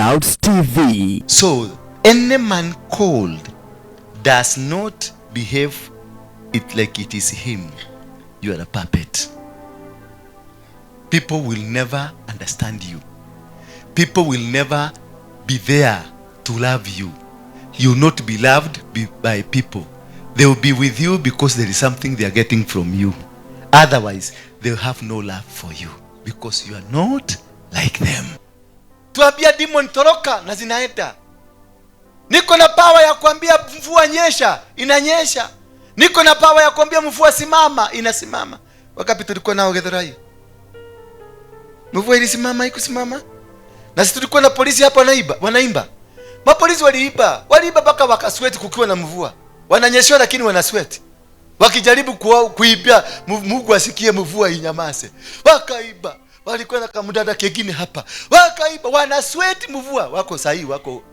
Clouds TV. So, any man called does not behave it like it is him. You are a puppet. People will never understand you. People will never be there to love you. You will not be loved by people. They will be with you because there is something they are getting from you. Otherwise, they will have no love for you because you are not like them. Tuambia demon toroka na zinaenda. Niko na power ya kuambia mvua nyesha, inanyesha. Niko na power ya kuambia mvua simama, inasimama. Wakati tulikuwa nao Githurai, mvua ilisimama, ikusimama. Na sisi tulikuwa na polisi hapa wanaimba. Mapolisi waliiba mpaka wakasweat kukiwa na mvua. Wananyeshwa lakini wanasweat. Wakijaribu kuibia Mungu asikie mvua inyamaze. Wakaiba. Walikuwa na kamdada kingine hapa. Wakaiba, wanasweat mvua. Wako sahi,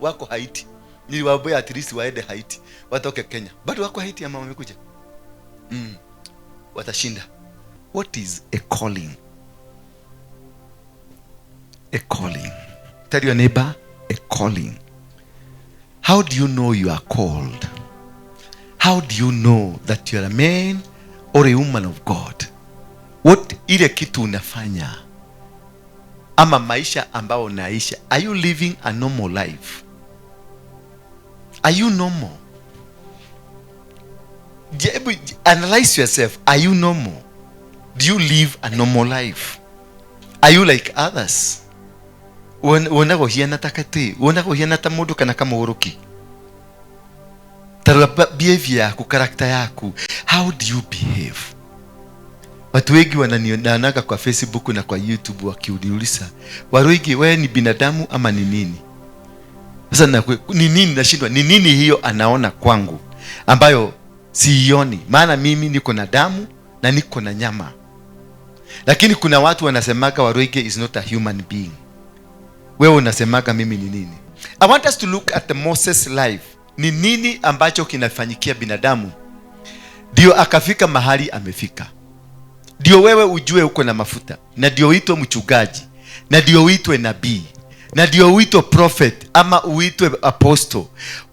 wako Haiti. Niliwaambia at least waende Haiti. Watoke Kenya. Bado wako Haiti ama wamekuja? Watashinda. What is a calling? A calling. Tell your neighbor, a calling. How do you know you are called? How do you know that you are a man or a woman of God? What ile kitu unafanya ama maisha ambao unaisha, are you living a normal life? Are you normal? Analyze yourself. Are you normal? Do you live a normal life? Are you like others? Unago hiana takati, unago hiana tamudu kana kama uruki. Tarua behavior yako, character yako. How do you behave? Watu wengi wananiona kwa Facebook na kwa YouTube wakiuliza, Waruinge, wewe ni binadamu ama ni nini? Sasa ni nini nashindwa? Ni nini hiyo anaona kwangu ambayo siioni? Maana mimi niko na damu na niko na nyama. Lakini kuna watu wanasemaga Waruinge is not a human being. Wewe unasemaga mimi ni nini? I want us to look at the Moses life. Ni nini ambacho kinafanyikia binadamu ndio akafika mahali amefika? Ndio wewe ujue uko na mafuta, na ndio uitwe mchungaji, na ndio uitwe nabii, na ndio uitwe prophet ama uitwe apostle.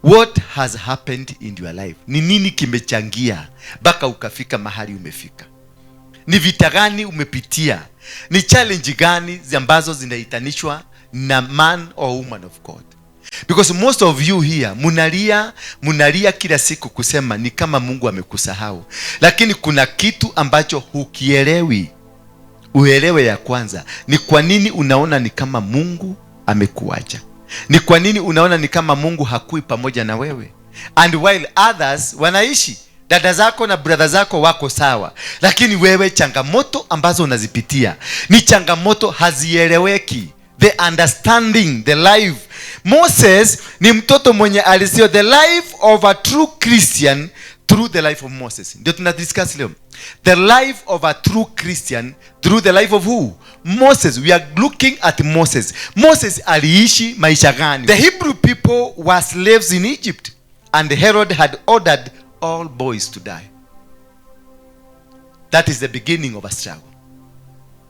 What has happened in your life? Ni nini kimechangia mpaka ukafika mahali umefika? Ni vita gani umepitia? Ni challenge gani ambazo zinaitanishwa na man or woman of God? Because most of you here munalia kila siku kusema ni kama Mungu amekusahau. Lakini kuna kitu ambacho hukielewi. Uelewe ya kwanza, ni kwa nini unaona ni kama Mungu amekuacha? Ni kwa nini unaona ni kama Mungu hakui pamoja na wewe? And while others wanaishi, dada zako na brother zako wako sawa, lakini wewe changamoto ambazo unazipitia ni changamoto hazieleweki. The understanding, the life. Moses ni mtoto mwenye alisio the life of a true Christian through the life of Moses. Ndio tunadiscuss leo. The life of a true Christian through the life of who? Moses. We are looking at Moses. Moses aliishi maisha gani? The Hebrew people were slaves in Egypt, and Herod had ordered all boys to die. That is the beginning of a struggle.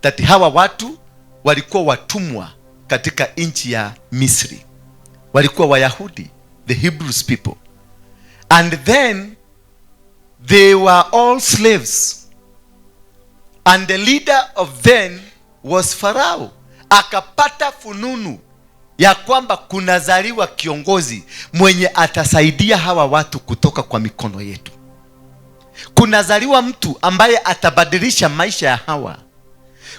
That hawa watu walikuwa watumwa katika nchi ya Misri. Walikuwa Wayahudi, the Hebrews people. And then they were all slaves. And the leader of them was Pharaoh. Akapata fununu ya kwamba kunazaliwa kiongozi mwenye atasaidia hawa watu kutoka kwa mikono yetu. Kunazaliwa mtu ambaye atabadilisha maisha ya hawa.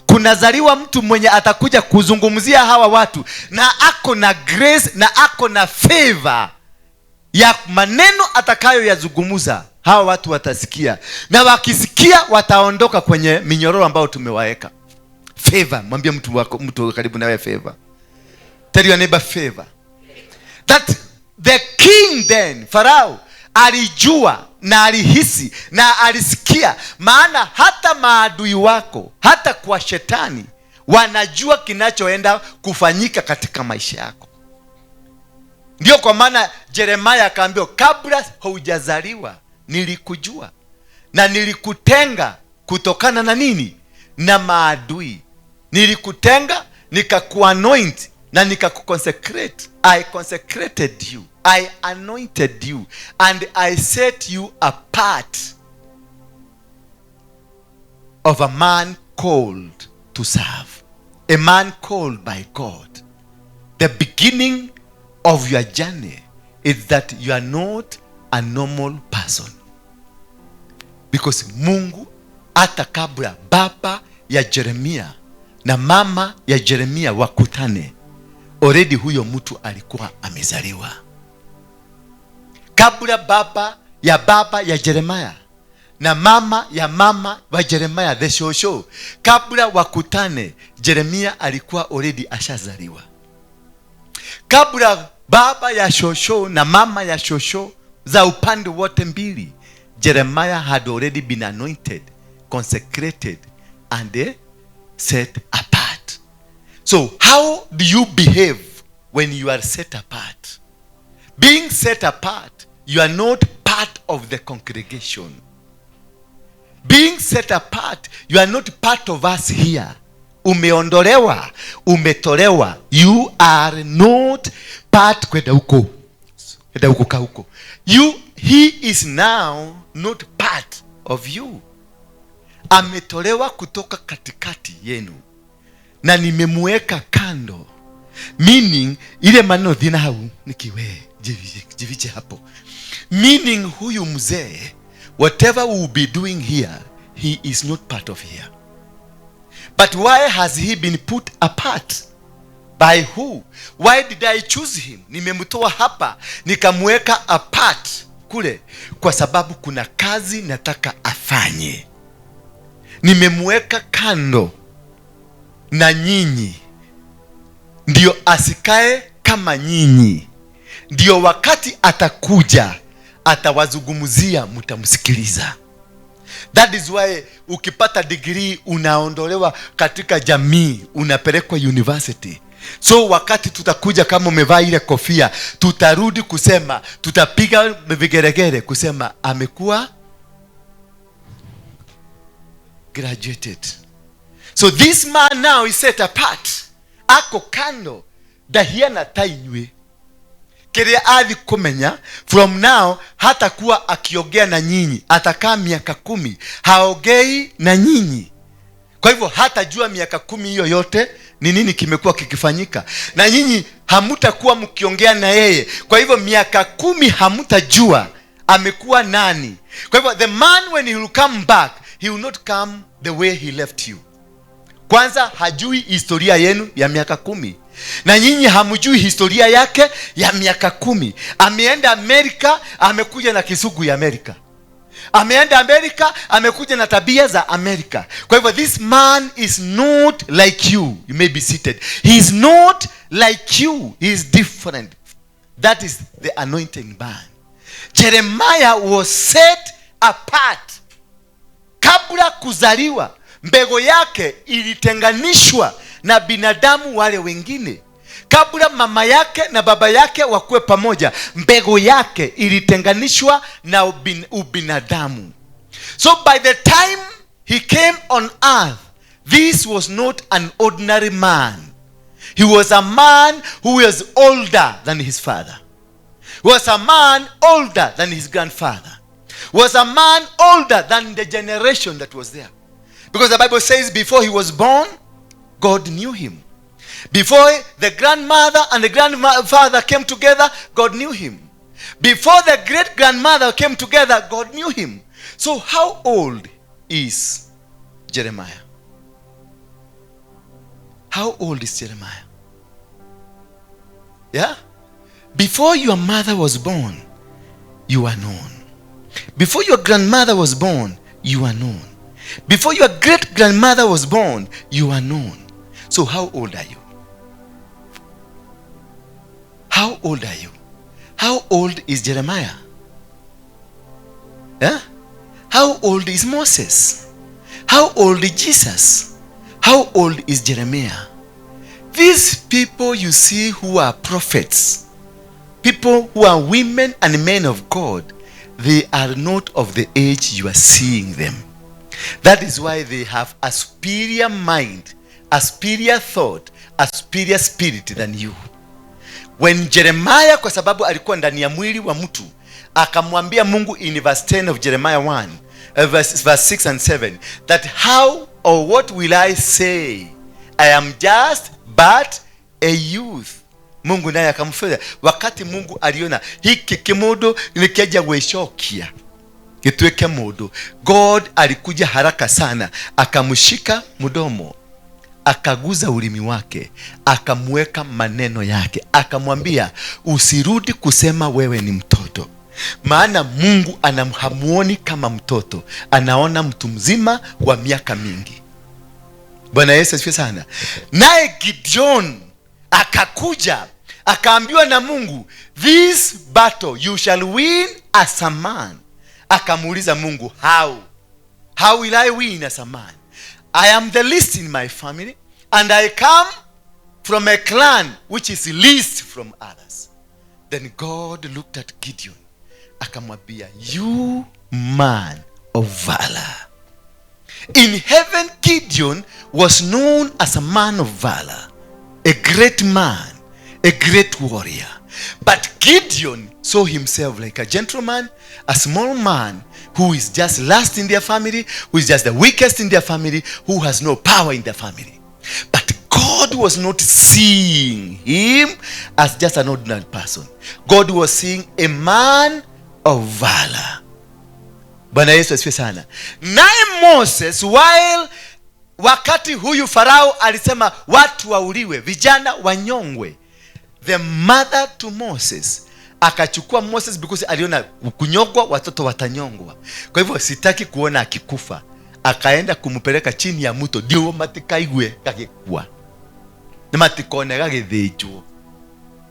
Kunazaliwa mtu mwenye atakuja kuzungumzia hawa watu na ako na grace na ako na favor ya maneno atakayo yazungumuza. Hawa watu watasikia, na wakisikia wataondoka kwenye minyororo ambao tumewaeka. Favor, mwambie mtu karibu nawe favor. Tell your neighbor favor. That the king then, Pharaoh, alijua na alihisi na alisikia, maana hata maadui wako, hata kwa shetani, wanajua kinachoenda kufanyika katika maisha yako. Ndio kwa maana Yeremia akaambiwa, kabla hujazaliwa nilikujua na nilikutenga kutokana na nini? Na maadui. Nilikutenga, nikakuanoint na nikakukonsecrate. I consecrated you, I anointed you, and I set you apart of a man called to serve, a man called by God. The beginning of your journey is that you are not a normal person, because Mungu hata kabla baba ya Jeremia na mama ya Jeremia wakutane, already huyo mtu alikuwa amezaliwa. Kabla baba ya Jeremia na mama wa Jeremia, the shosho, kabla wakutane, Jeremia alikuwa already ashazaliwa. Kabla baba ya shosho na mama ya shosho za upande wote mbili, Jeremiah had already been anointed, consecrated, and set apart. So how do you behave when you are set apart? Being set apart, you are not part of the congregation. Being set apart, you are not part of us here. Umeondolewa, umetolewa. You are not part kwenda huko. He is now not part of you. Ametolewa kutoka katikati yenu na nimemweka kando. Meaning ile maneno dhina hau nikiwe jiviche hapo. Meaning huyu mzee, whatever we will be doing here, he is not part of here. But why has he been put apart? By who? Why did I choose him? Nimemtoa hapa nikamweka apart kule kwa sababu kuna kazi nataka afanye. Nimemweka kando na nyinyi ndio asikae kama nyinyi, ndio wakati atakuja atawazungumzia mtamsikiliza. That is why ukipata degree unaondolewa katika jamii, unapelekwa university. So wakati tutakuja kama umevaa ile kofia, tutarudi kusema, tutapiga vigeregere kusema amekuwa graduated. So this man now is set apart. Ako kando dahiana tainywe. Kile adhi kumenya, from now hata kuwa akiongea na nyinyi, atakaa miaka 10 haogei na nyinyi. Kwa hivyo hata jua miaka 10 hiyo yote ni nini kimekuwa kikifanyika, na nyinyi hamutakuwa mkiongea na yeye. Kwa hivyo miaka 10 hamutajua amekuwa nani. Kwa hivyo the man when he will come back, he will not come the way he left you. Kwanza hajui historia yenu ya miaka 10, na nyinyi hamjui historia yake ya miaka 10. Ameenda Amerika, amekuja na kisugu ya Amerika. Ameenda Amerika, amekuja na tabia za Amerika. Kwa hivyo this man is not like you. You may be seated. He is not like you. He is different. That is the anointing man. Jeremiah was set apart. Kabla kuzaliwa, mbego yake ilitenganishwa na binadamu wale wengine. Kabla mama yake na baba yake wakuwe pamoja, mbego yake ilitenganishwa na ubinadamu. So by the time he came on earth, this was not an ordinary man. He was a man who was older than his father. He was a man older than his grandfather. He was a man older than the generation that was there. Because the Bible says before he was born, God knew him. Before the grandmother and the grandfather came together, God knew him. Before the great-grandmother came together, God knew him. So how old is Jeremiah? How old is Jeremiah? Yeah? Before your mother was born, you are known. Before your grandmother was born, you are known. Before your great-grandmother was born, you are known. So how old are you? How old are you? How old is Jeremiah? Yeah? How old is Moses? How old is Jesus? How old is Jeremiah? These people you see who are prophets, people who are women and men of God, they are not of the age you are seeing them. That is why they have a superior mind, a superior thought, a superior spirit than you. When Jeremiah, kwa sababu alikuwa ndani ya mwili wa mtu, akamwambia Mungu in verse 10 of Jeremiah 1, verse 6 and 7, that how or what will I say? I am just but a youth. Mungu naye akamfanya. Wakati Mungu aliona hiki kimodo nikija kuishokia kitweke modo, God alikuja haraka sana, akamshika mdomo, akaguza ulimi wake, akamweka maneno yake, akamwambia usirudi kusema wewe ni mtoto. Maana Mungu hamuoni kama mtoto, anaona mtu mzima wa miaka mingi. Bwana Yesu asifiwe sana. Naye Gideon akakuja, akaambiwa na Mungu, this battle you shall win as a man. Akamuuliza Mungu, how will I win as a man? I am the least in my family, and I come from a clan which is least from others. Then God looked at Gideon, akamwambia, you man of valor. In heaven, Gideon was known as a man of valor, a great man, a great warrior. But Gideon saw himself like a gentleman, a small man who is just last in their family, who is just the weakest in their family, who has no power in their family. But God was not seeing him as just an ordinary person. God was seeing a man of valor. Bwana Yesu asifiwe sana. Naye Moses, wakati huyu Farao alisema watu wauliwe, vijana wanyongwe, the mother to Moses akachukua Moses because aliona kunyongwa watoto watanyongwa. Kwa hivyo sitaki kuona akikufa. Akaenda kumpeleka chini ya mto ndio matikaigwe kakikuwa. Na matikone gagithijwo.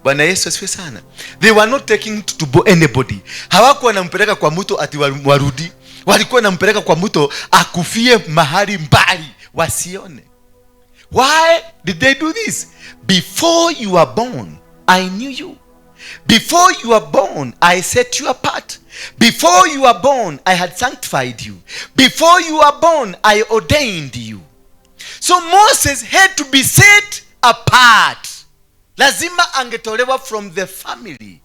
Bwana Yesu asifiwe sana. They were not taking to anybody. Hawakuwa wanampeleka kwa mto ati warudi. Walikuwa wanampeleka kwa mto akufie mahali mbali wasione. Why did they do this? Before you were born, I knew you. Before you were born, I set you apart. Before you were born, I had sanctified you. Before you were born, I ordained you. So Moses had to be set apart. Lazima angetolewa from the family.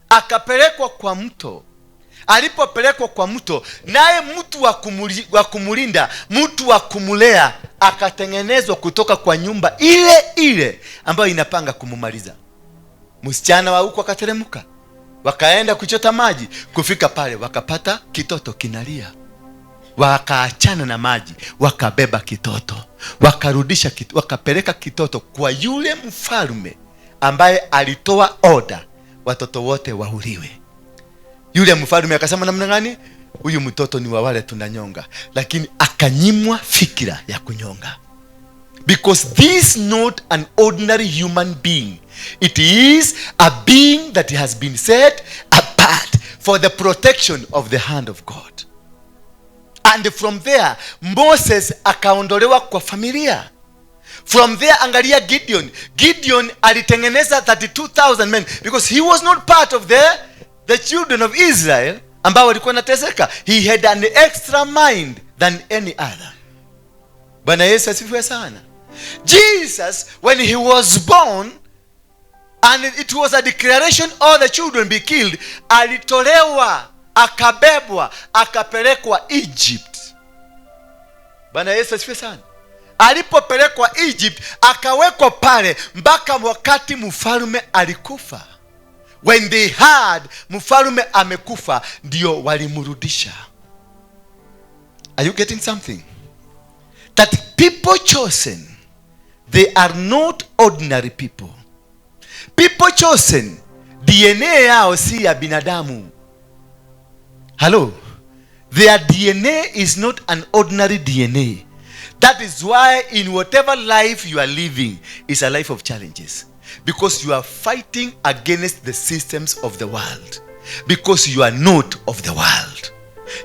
Akapelekwa kwa mto. Alipopelekwa kwa mto, naye mtu wa kumulinda, mtu wa kumulea, akatengenezwa kutoka kwa nyumba ile ile ambayo inapanga kumumaliza. Msichana wa huko akateremka, wakaenda kuchota maji. Kufika pale wakapata kitoto kinalia. Wakaachana na maji, wakabeba kitoto, wakarudisha wakapeleka kitoto kwa yule mfalme ambaye alitoa order watoto wote wauliwe. Yule mfalme akasema namna gani? Huyu mtoto ni wa wale tunanyonga, lakini akanyimwa fikira ya kunyonga. Because this is not an ordinary human being. It is a being that has been set apart for the protection of the hand of God. And from there, Moses akaondolewa kwa familia. From there, angalia Gideon. Gideon alitengeneza 32,000 men because he was not part of the children of Israel ambao walikuwa nateseka. He had an extra mind than any other. Bwana Yesu asifiwe sana. Jesus, when he was born, and it was a declaration all the children be killed, alitolewa, akabebwa, akapelekwa Egypt. Bwana Yesu asifiwe sana. Alipopelekwa Egypt, akawekwa pale mpaka wakati mfalme alikufa. When they heard mfalme amekufa, ndio walimrudisha. Are you getting something? That people chosen, they are not ordinary people. People chosen, DNA yao si ya binadamu. Hello? Their DNA is not an ordinary DNA. That is why in whatever life you are living is a life of challenges. Because you are fighting against the systems of the world. Because you are not of the world.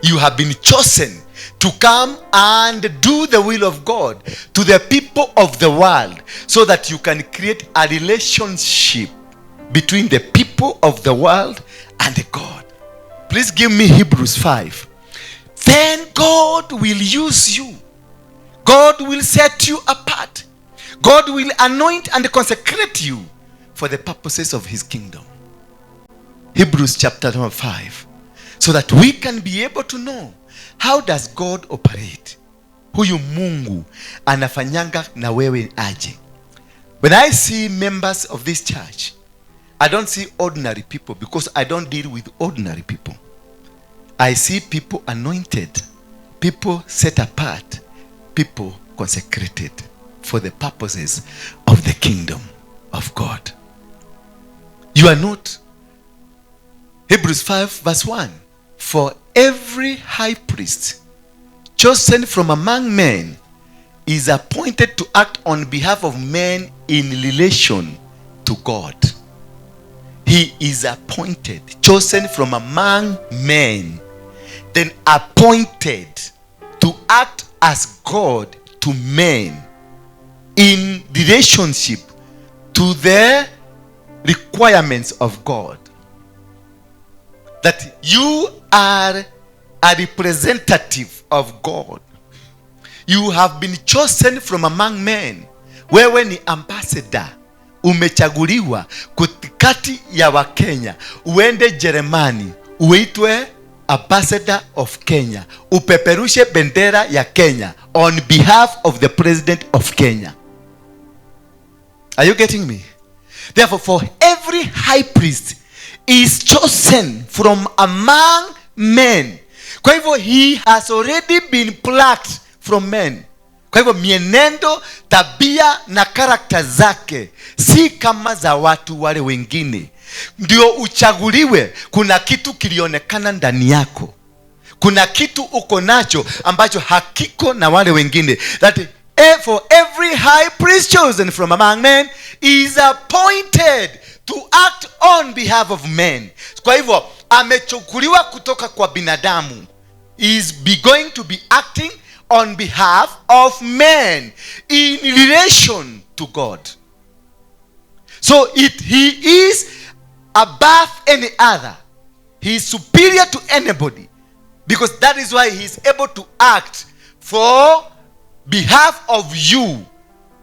You have been chosen to come and do the will of God to the people of the world, so that you can create a relationship between the people of the world and God. Please give me Hebrews 5. Then God will use you. God will set you apart. God will anoint and consecrate you for the purposes of his kingdom. Hebrews chapter number 5. So that we can be able to know, how does God operate? Huyu Mungu anafanyanga na wewe aje. When I see members of this church, I don't see ordinary people, because I don't deal with ordinary people. I see people anointed, people set apart, people consecrated for the purposes of the kingdom of God. You are not. Hebrews 5 verse 1. For every high priest chosen from among men is appointed to act on behalf of men in relation to God. He is appointed, chosen from among men, then appointed to act as God to men in relationship to the requirements of God. That you are a representative of God. You have been chosen from among men. Wewe ni ambassador. Umechaguliwa katikati ya Wakenya. Uende Jerumani, uitwe ambassador of Kenya. Upeperushe bendera ya Kenya on behalf of the president of Kenya. Are you getting me? Therefore, for every high priest is chosen from among men. Kwa hivyo, he has already been plucked from men. Kwa hivyo, mienendo, tabia na karakta zake si kama za watu wale wengine. Ndio uchaguliwe, kuna kitu kilionekana ndani yako. Kuna kitu uko nacho ambacho hakiko na wale wengine. That for every high priest chosen from among men is appointed to act on behalf of men. Kwa hivyo, amechukuliwa kutoka kwa binadamu. Is going to be acting on behalf of men in relation to God. So he is above any other. He is superior to anybody, because that is why he is able to act for behalf of you.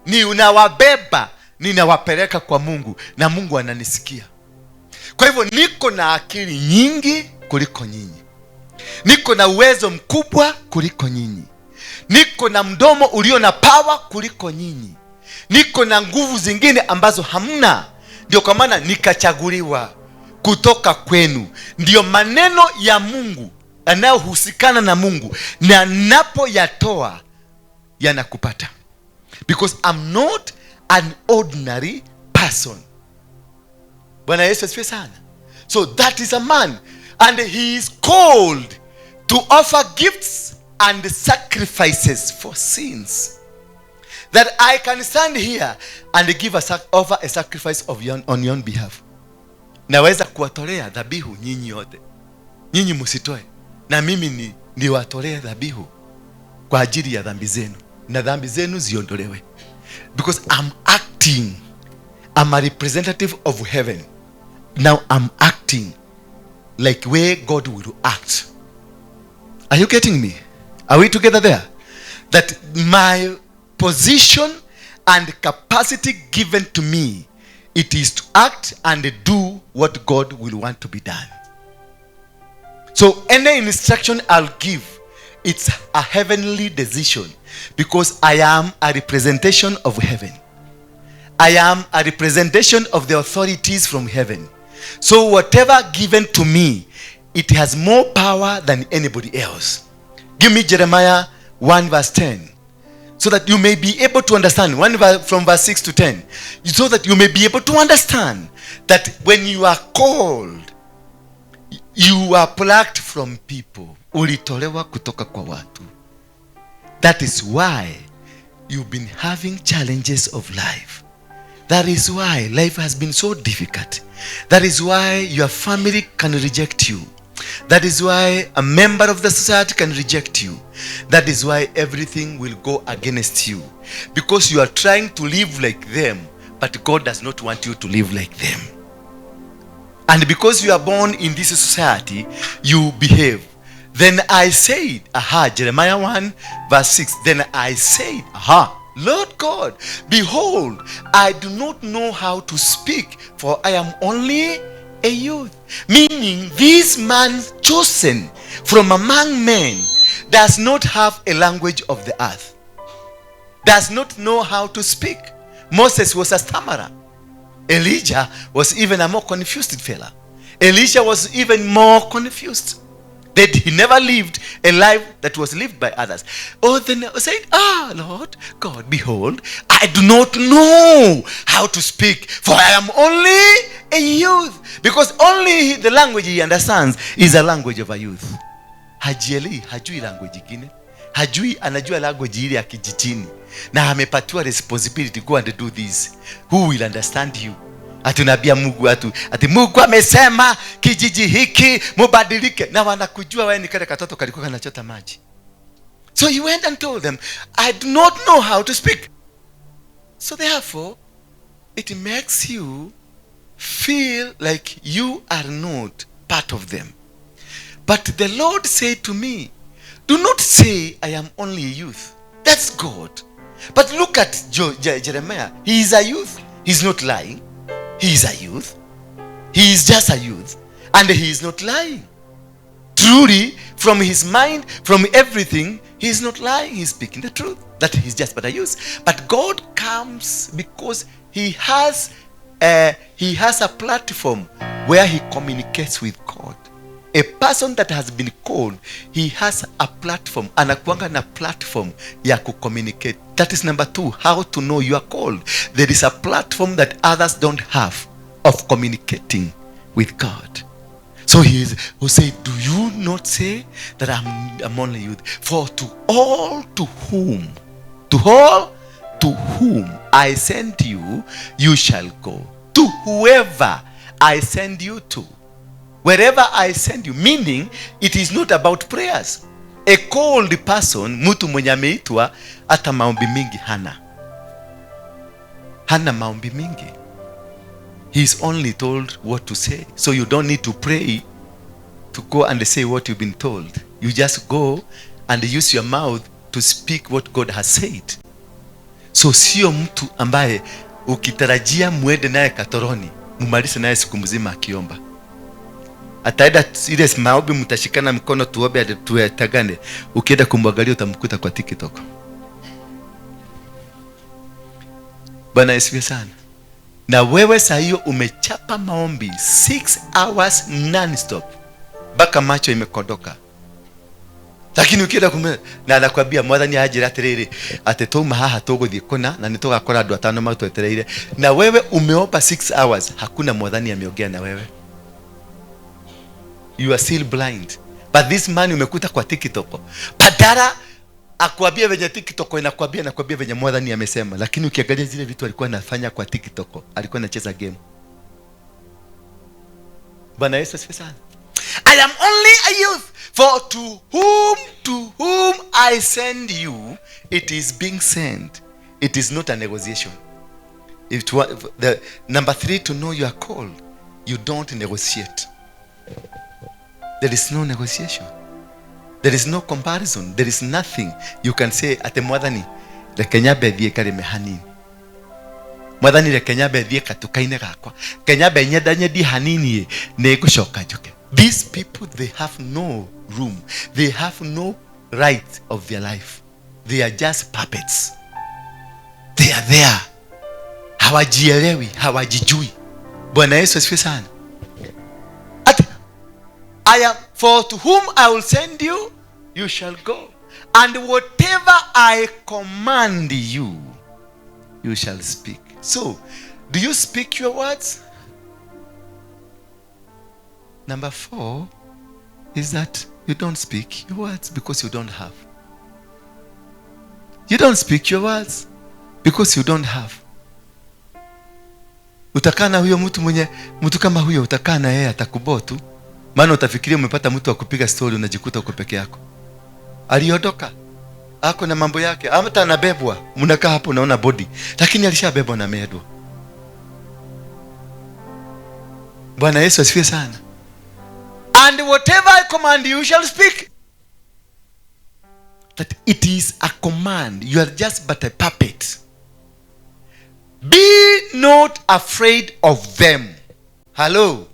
Ni unawabeba, ninawapeleka kwa Mungu, na Mungu ananisikia. Kwa hivyo, niko na akili nyingi kuliko nyinyi. Niko na uwezo mkubwa kuliko nyinyi. Niko na mdomo ulio na power kuliko nyinyi. Niko na nguvu zingine ambazo hamna. Ndio kwa maana nikachaguliwa kutoka kwenu. Ndio maneno ya Mungu yanayohusikana na Mungu, na napoyatoa yanakupata. Because I'm not an ordinary person. Bwana Yesu asifiwe sana. So that is a man, and he is called to offer gifts and sacrifices for sins. That I can stand here and give offer a sacrifice on your behalf. Naweza kuwatolea dhabihu nyinyi yote. Nyinyi msitoe, na mimi niwatolea dhabihu kwa ajili ya dhambi zenu, na dhambi zenu ziondolewe. Because I'm acting, I'm a representative of heaven. Now I'm acting like where God will act. Are you getting me? Are we together there? That my position and capacity given to me, it is to act and do what God will want to be done. So any instruction I'll give, it's a heavenly decision, because I am a representation of heaven. I am a representation of the authorities from heaven. So whatever given to me, it has more power than anybody else. Give me Jeremiah 1 verse 10. So that you may be able to understand. From verse 6 to 10. So that you may be able to understand that when you are called, you are plucked from people. Ulitolewa kutoka kwa watu. That is why you've been having challenges of life. That is why life has been so difficult. That is why your family can reject you. That is why a member of the society can reject you. That is why everything will go against you. Because you are trying to live like them, but God does not want you to live like them. And because you are born in this society, you behave. Then I said, Jeremiah 1 verse 6. Then I said, Lord God, behold, I do not know how to speak, for I am only a youth. Meaning, this man chosen from among men does not have a language of the earth, does not know how to speak. Moses was a stammerer. Elijah was even a more confused fella. Elisha was even more confused. That he never lived a life that was lived by others. Oh, then I said, Lord God, behold, I do not know how to speak, for I am only a youth. Because only the language he understands is a language of a youth. Hajui language ingine. Anajua language ile ya kijijini. Na amepatiwa responsibility, go and do this. Who will understand you? Atunabia Mungu ati Mungu amesema kijiji hiki mubadilike, na wanakujua wewe ni kale katoto kalikuwa kanachota maji. So he went and told them, I do not know how to speak. So therefore it makes you feel like you are not part of them. But the Lord said to me, do not say I am only a youth. That's God. But look at Jeremiah. He is a youth. He's not lying. He is a youth. He is just a youth. And he is not lying. Truly, from his mind, from everything, he is not lying. He is speaking the truth. That he is just but a youth. But God comes because he has a platform where he communicates with God. A person that has been called, he has a platform. Anakuanga na platform ya communicate. That is number 2. How to know you are called. There is a platform that others don't have of communicating with God. So he say, do you not say that I'm only youth? For to all to whom I send you, you shall go. To whoever I send you to. Wherever I send you, meaning it is not about prayers. A called person, mtu mwenye ameitwa, hata maombi mingi hana maombi mingi. He is only told what to say. So you don't need to pray to go and say what you've been told. You just go and use your mouth to speak what God has said. So sio mtu ambaye ukitarajia muende naye katoroni, mumalize naye siku mzima akiomba. Ataenda ile maombi mtashikana mkono tuombe tuetagane, ukienda kumwangalia utamkuta kwa TikTok. Bwana Yesu sana. Na wewe saa hiyo umechapa maombi 6 hours non-stop mpaka macho imekondoka. Lakini ukienda na anakuambia mwathani ajira atiriri ati tuma haha tuguthie kuna na nitugakora andu atano matwetereire, na wewe umeomba 6 hours hakuna mwathani ameongea na wewe. You are still blind. But this man umekuta kwa TikTok. Badala akwambie venye TikTok inakwambia venye mwathani amesema, lakini ukiangalia zile vitu alikuwa anafanya kwa TikTok, alikuwa anacheza game. Bwana Yesu asifiwe sana. I am only a youth, for to whom I send you, it is being sent. It is not a negotiation. The number 3, to know you are called, you don't negotiate. There is no negotiation. There is no comparison. There is nothing you can say ate mwathani rekenya bethie kare mehani. Mwathani rekenya bethie katukaine gakwa. Kenya benyedanye di hanini ne gushoka njoke. These people, they have no room. They have no right of their life. They are just puppets. They are there. Hawajielewi, hawajijui. Bwana Yesu asifiwe sana. I am, for to whom I will send you, you shall go. And whatever I command you, you shall speak. So, do you speak your words? Number 4 is that you don't speak your words because you don't have. You don't speak your words because you don't have. Utakaa na huyo mtu kama huyo, utakaa na yeye atakubotu. Maana utafikiria umepata mtu wa kupiga story, unajikuta uko peke yako. Aliondoka, ako na mambo yake, hata anabebwa, mnakaa hapo unaona body, lakini alishabebwa na medwa. Bwana Yesu asifiwe sana. And whatever I command you shall speak. that it is a command. You are just but a puppet. Be not afraid of them. Hello.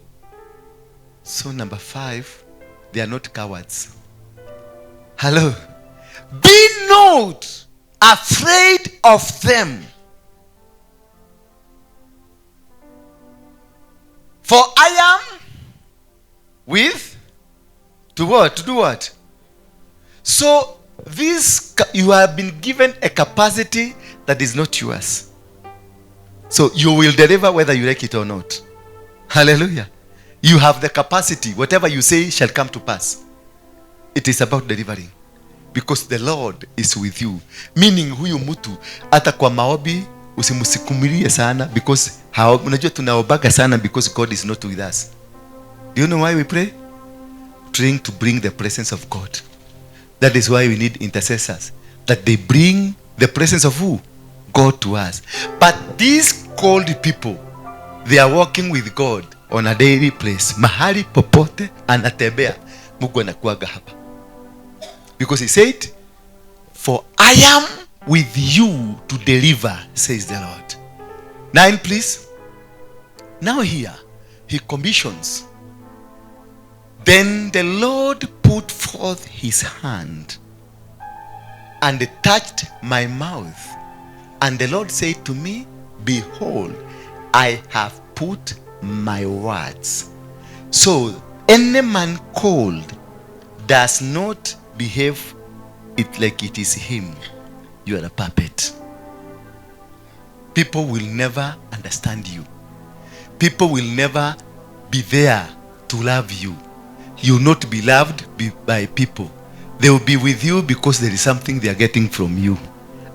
So number 5, they are not cowards. Hello. Be not afraid of them. For I am with to what? To do what? So this, you have been given a capacity that is not yours. So you will deliver whether you like it or not. Hallelujah. You have the capacity. Whatever you say shall come to pass. It is about delivering. Because the Lord is with you. Meaning huyu mtu hata kwa maombi usimusikumilie sana, because unajua tunaobaga sana because God is not with us. Do you know why we pray? Trying to bring the presence of God. That is why we need intercessors, that they bring the presence of who? God to us. But these called people, they are walking with God on a daily place. Mahali popote anatembea, Mungu anakuaga hapa. Because he said, for I am with you to deliver, says the Lord. 9, please. Now here, he commissions. Then the Lord put forth his hand and touched my mouth. And the Lord said to me, behold, I have put my words. So any man called does not behave it like it is him. You are a puppet. People will never understand you. People will never be there to love you. You will not be loved by people. They will be with you because there is something they are getting from you.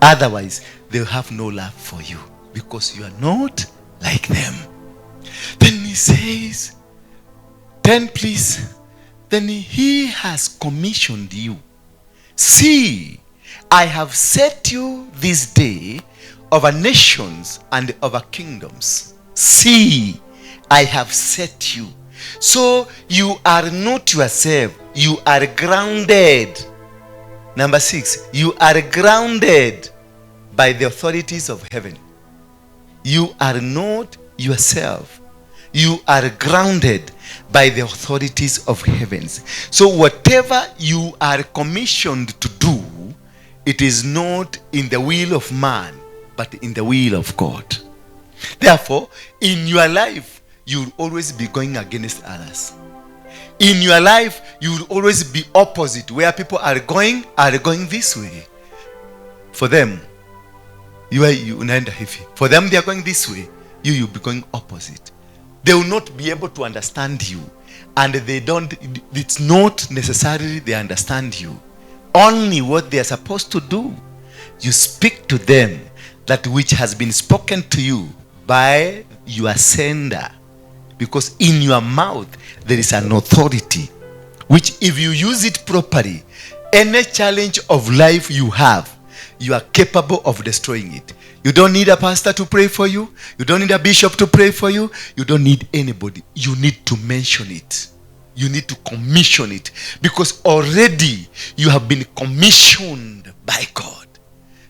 Otherwise, they will have no love for you because you are not like them. Then he says, 10 please. Then he has commissioned you. See, I have set you this day over nations and over kingdoms. See, I have set you. So you are not yourself. You are grounded. Number 6, you are grounded by the authorities of heaven. You are not yourself. You are grounded by the authorities of heavens. So whatever you are commissioned to do, it is not in the will of man, but in the will of God. Therefore, in your life, you will always be going against others. In your life, you will always be opposite. Where people are going this way. For them, for them they are going this way. You'll be going opposite. They will not be able to understand you. And it's not necessarily they understand you. Only what they are supposed to do. You speak to them that which has been spoken to you by your sender. Because in your mouth there is an authority which, if you use it properly, any challenge of life you have, you are capable of destroying it. You don't need a pastor to pray for you. You don't need a bishop to pray for you. You don't need anybody. You need to mention it. You need to commission it, because already you have been commissioned by God.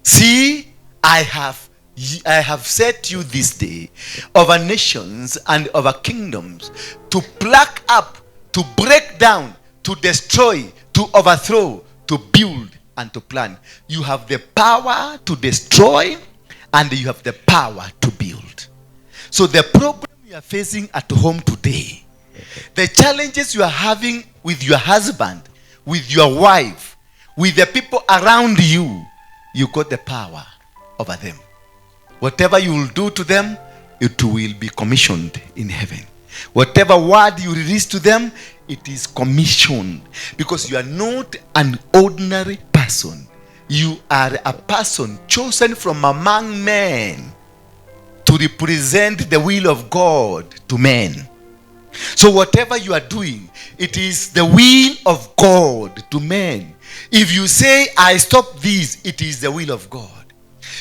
See, I have set you this day over nations and over kingdoms, to pluck up, to break down, to destroy, to overthrow, to build, and to plan. You have the power to destroy, and you have the power to build. So the problem you are facing at home today, the challenges you are having with your husband, with your wife, with the people around you, you got the power over them. Whatever you will do to them, it will be commissioned in heaven. Whatever word you release to them, it is commissioned. Because you are not an ordinary person. You are a person chosen from among men to represent the will of God to men. So whatever you are doing, it is the will of God to men. If you say, I stop this, it is the will of God.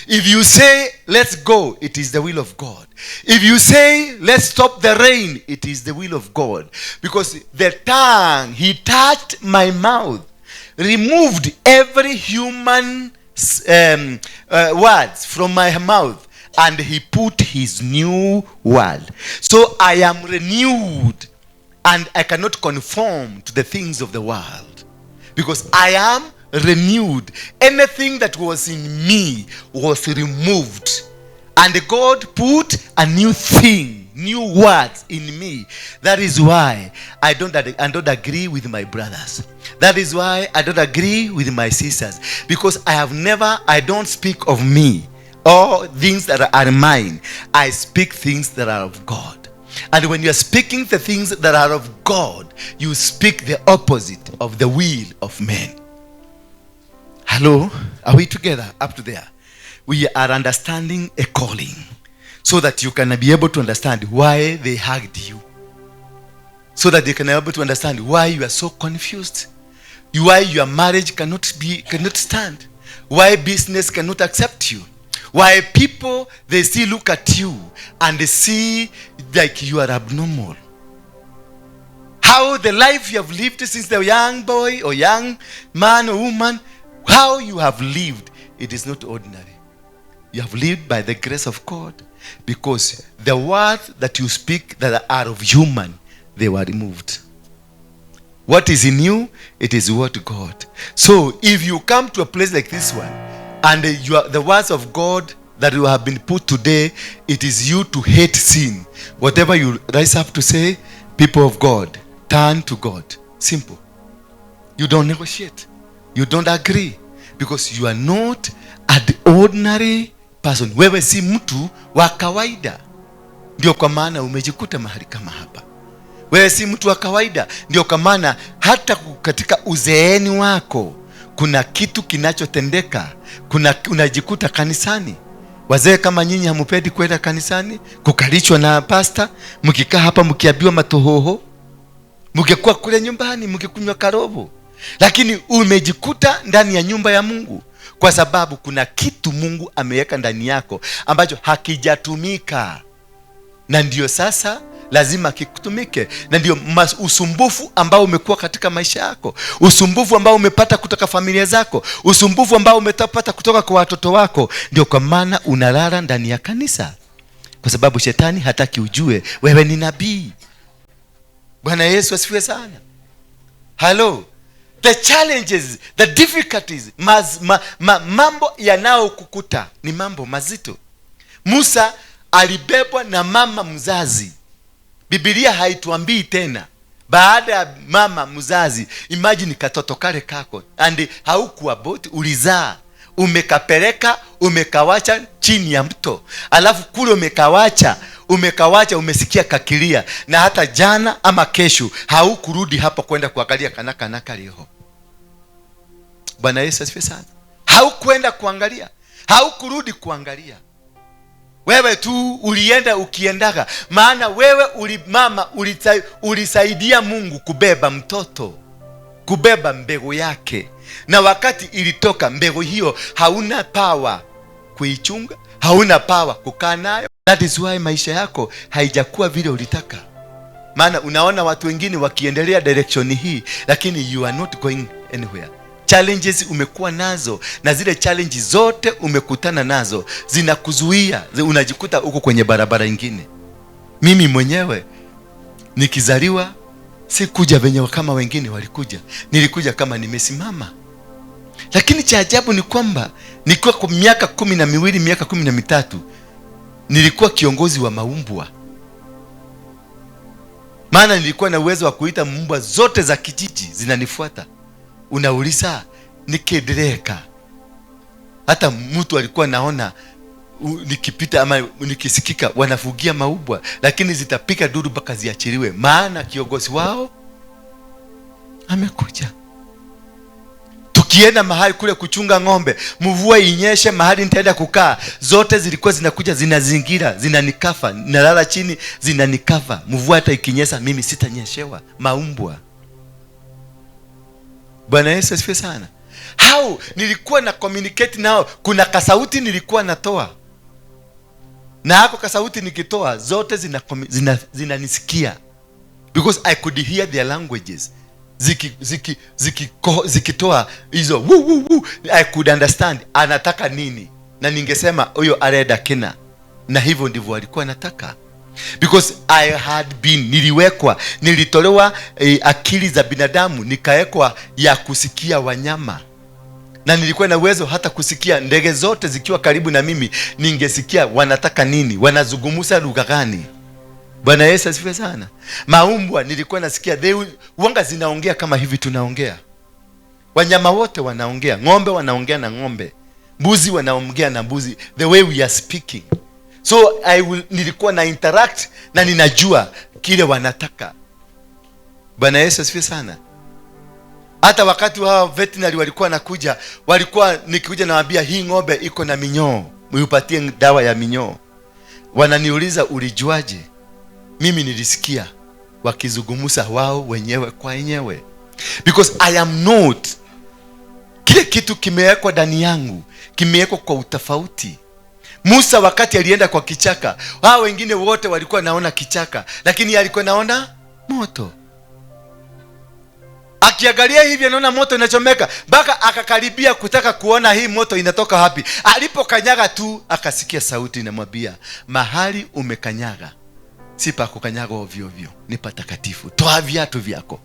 If you say, let's go, it is the will of God. If you say, let's stop the rain, it is the will of God. Because the tongue, he touched my mouth. removed every human words from my mouth, and he put his new word. So I am renewed, and I cannot conform to the things of the world, because I am renewed. Anything that was in me was removed, and God put a new thing, new words in me. That is why I don't agree with my brothers. That is why I don't agree with my sisters, because I don't speak of me or things that are mine. I speak things that are of God. And when you are speaking the things that are of God, you speak the opposite of the will of men. Hello? Are we together up to there? We are understanding a calling, so that you can be able to understand why they hugged you, so that they can be able to understand why you are so confused, why your marriage cannot stand, why business cannot accept you, why people, they still look at you and they see like you are abnormal. How the life you have lived since the young boy or young man or woman, how you have lived, it is not ordinary. You have lived by the grace of God, because the words that you speak that are of human, they were removed. What is in you, it is what God. So if you come to a place like this one, and the words of God that you have been put today, it is you to hate sin. Whatever you rise up to say, people of God, turn to God. Simple. You don't negotiate. You don't agree, because you are not an ordinary person. Wewe si mtu wa kawaida. Ndio kwa maana umejikuta mahali kama hapa. Wewe si mtu wa kawaida. Ndio kwa maana hata katika uzeeni wako kuna kitu kinachotendeka. Unajikuta kanisani. Wazee kama nyinyi hamupendi kwenda kanisani, kukalichwa na pasta, mkikaa hapa mkiambiwa matohoho, mngekuwa kule nyumbani mkikunywa karobo. Lakini umejikuta ndani ya nyumba ya Mungu, kwa sababu kuna kitu Mungu ameweka ndani yako ambacho hakijatumika, na ndio sasa lazima kikutumike. Na ndio usumbufu ambao umekuwa katika maisha yako, usumbufu ambao umepata kutoka familia zako, usumbufu ambao umepata kutoka kwa watoto wako, ndio kwa maana unalala ndani ya kanisa, kwa sababu shetani hataki ujue wewe ni nabii. Bwana Yesu asifiwe sana. Hello. The challenges, the difficulties, mambo yanayokukuta ni mambo mazito. Musa alibebwa na mama mzazi. Biblia haituambii tena baada ya mama mzazi. Imagine katoto kale kako, and haukuwa boti, ulizaa, umekapeleka, umekawacha chini ya mto, alafu kule umekawacha umesikia kakilia, na hata jana ama kesho haukurudi hapo kwenda kuangalia kanaka leo. Bwana Yesu asifiwe sana. Haukwenda kuangalia, haukurudi kuangalia. Wewe tu ulienda ukiendaga, maana wewe ulisaidia Mungu kubeba mtoto, kubeba mbegu yake, na wakati ilitoka mbegu hiyo hauna power kuichunga, hauna power kukaa nayo. That is why maisha yako haijakuwa vile ulitaka. Maana unaona watu wengine wakiendelea direction hii, lakini you are not going anywhere. Challenges umekuwa nazo, na zile challenges zote umekutana nazo zinakuzuia, unajikuta uko kwenye barabara nyingine. Mimi mwenyewe nikizaliwa sikuja venye kama wengine walikuja, nilikuja kama nimesimama. Lakini cha ajabu ni kwamba nilikuwa kwa miaka 12, miaka 13 nilikuwa kiongozi wa maumbwa. Maana nilikuwa na uwezo wa kuita mbwa zote za kijiji zinanifuata. Unauliza nikiendeleka. Hata mtu alikuwa naona nikipita ama nikisikika wanafugia maubwa, lakini zitapika duru mpaka ziachiliwe, maana kiongozi wao amekuja. Tukienda mahali kule kuchunga ng'ombe, mvua inyeshe mahali nitaenda kukaa, zote zilikuwa zinakuja zinazingira, zinanikafa, nalala chini zinanikafa. Mvua hata ikinyesha mimi sitanyeshewa, maumbwa. Bwana Yesu asifiwe sana. How nilikuwa na communicate nao, kuna kasauti nilikuwa natoa, na hako kasauti nikitoa zote zinanisikia, because I could hear their languages. zikitoa hizo woo. I could understand anataka nini, na ningesema huyo areda kina, na hivyo ndivyo walikuwa anataka. Because I had been, nilitolewa akili za binadamu, nikawekwa ya kusikia wanyama, na nilikuwa na uwezo hata kusikia ndege zote zikiwa karibu na mimi, ningesikia wanataka nini, wanazungumza lugha gani. Bwana Yesu asifiwe sana. Maumbwa nilikuwa nasikia wanga zinaongea kama hivi tunaongea. Wanyama wote wanaongea, ng'ombe wanaongea na ng'ombe, mbuzi wanaongea na mbuzi, the way we are speaking. So nilikuwa na interact na ninajua kile wanataka. Bwana Yesu asifiwe sana. Hata wakati wao veterinary walikuwa nakuja, walikuwa nikikuja nawaambia hii ng'ombe iko na minyoo, muipatie dawa ya minyoo. Wananiuliza ulijuaje? Mimi nilisikia wakizungumza wao wenyewe kwa wenyewe. Because I am not, kile kitu kimewekwa ndani yangu, kimewekwa kwa utofauti. Musa wakati alienda kwa kichaka, hao wengine wote walikuwa naona kichaka, lakini alikuwa naona moto. Akiangalia hivi anaona moto inachomeka, mpaka akakaribia kutaka kuona hii moto inatoka wapi. Alipokanyaga tu akasikia sauti inamwambia, mahali umekanyaga si pa kukanyaga ovyo ovyo, ni patakatifu, toa viatu vyako.